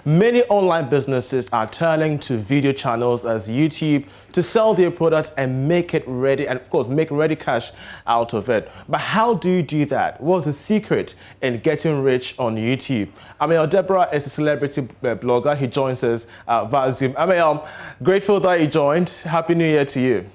Many online businesses are turning to video channels as YouTube to sell their products and make it ready, and of course, make ready cash out of it. But how do you do that? What's the secret in getting rich on YouTube? Ameyaw Debrah is a celebrity blogger. He joins us via Zoom. Ameyaw, grateful that you joined. Happy New Year to you.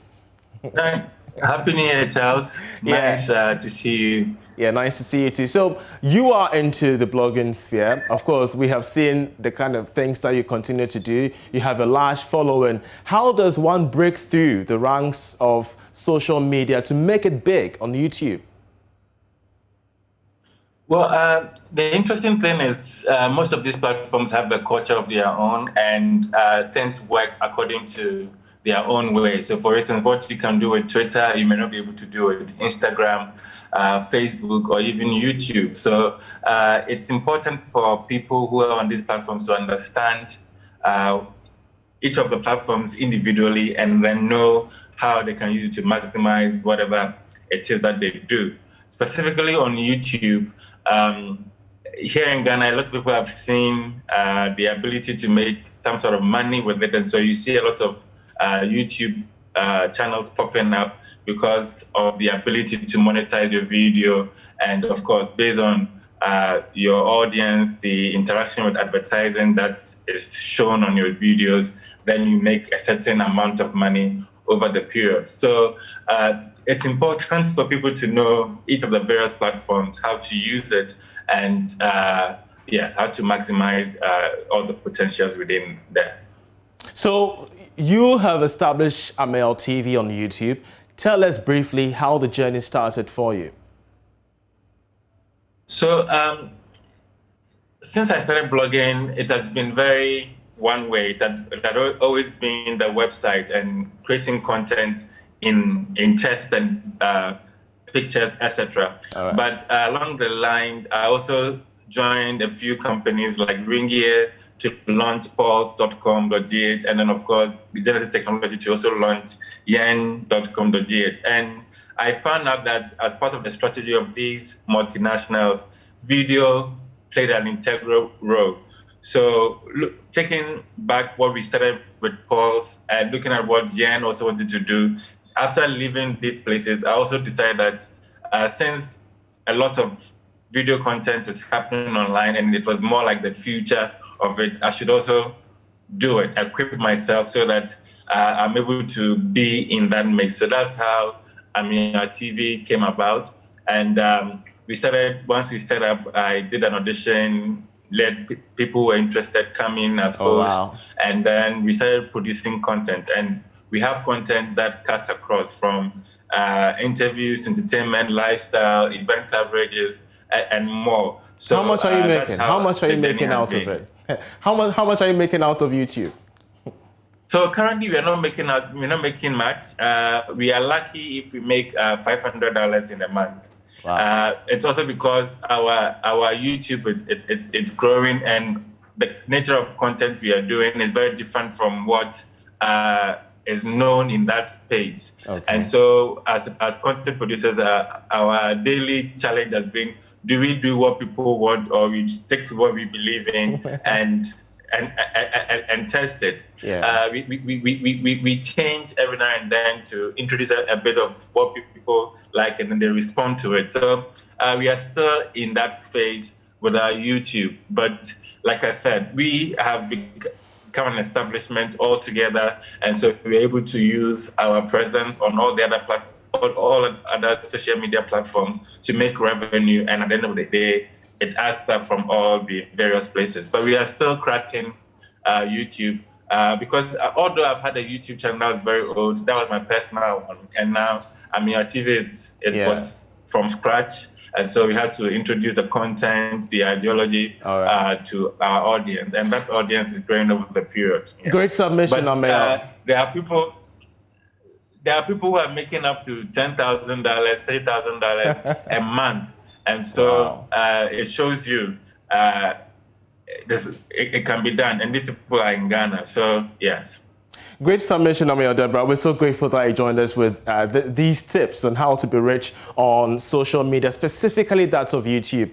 Happy New Year, Charles. Nice to see you. Yeah, nice to see you too. So you are into the blogging sphere. Of course, we have seen the kind of things that you continue to do. You have a large following. How does one break through the ranks of social media to make it big on YouTube? Well, the interesting thing is most of these platforms have a culture of their own, and things work according to their own way. So for instance, what you can do with Twitter, you may not be able to do with Instagram, Facebook, or even YouTube. So it's important for people who are on these platforms to understand each of the platforms individually and then know how they can use it to maximize whatever it is that they do. Specifically on YouTube, here in Ghana, a lot of people have seen the ability to make some sort of money with it. And so you see a lot of YouTube channels popping up because of the ability to monetize your video. And of course, based on your audience, the interaction with advertising that is shown on your videos, then you make a certain amount of money over the period. So it's important for people to know each of the various platforms, how to use it, and yes, how to maximize all the potentials within there. So you have established Ameyaw TV on YouTube. Tell us briefly how the journey started for you. So since I started blogging, it has been very one way. That always been the website and creating content in text and pictures, etc. Right. But along the line, I also joined a few companies like Ringier to launch pulse.com.gh, and then of course Genesis Technology to also launch yen.com.gh. And I found out that as part of the strategy of these multinationals, video played an integral role. So taking back what we started with Pulse and looking at what Yen also wanted to do, after leaving these places, I also decided that since a lot of video content is happening online and it was more like the future of it, I should also do it, equip myself so that I'm able to be in that mix. So that's how Ameyaw TV came about. And once we set up, I did an audition, let people who were interested come in as hosts, and then we started producing content. And we have content that cuts across from interviews, entertainment, lifestyle, event coverages, and more. So how much are you making? How much are you making out of it? How much are you making out of YouTube? So currently we're not making much. We are lucky if we make $500 in a month. Wow. It's also because our YouTube it's growing, and the nature of content we are doing is very different from what is known in that space. Okay. And so as content producers, our daily challenge has been, do we do what people want, or we stick to what we believe in and test it? Yeah. We change every now and then to introduce a bit of what people like, and then they respond to it. So we are still in that phase with our YouTube. But like I said, we have become an establishment altogether, and so we're able to use our presence on all the other all other social media platforms to make revenue, and at the end of the day, it adds up from all the various places. But we are still cracking YouTube because although I've had a YouTube channel that was very old, that was my personal one, and now Ameyaw TV was from scratch. And so we had to introduce the content, the ideology to our audience, and that audience is growing over the period. Great submission, Ameyaw. There are people who are making up to $10,000, $30,000 a month, and so it shows you it can be done, and these people are in Ghana. So yes. Great submission, Ameyaw Debrah. We're so grateful that you joined us with these tips on how to be rich on social media, specifically that of YouTube.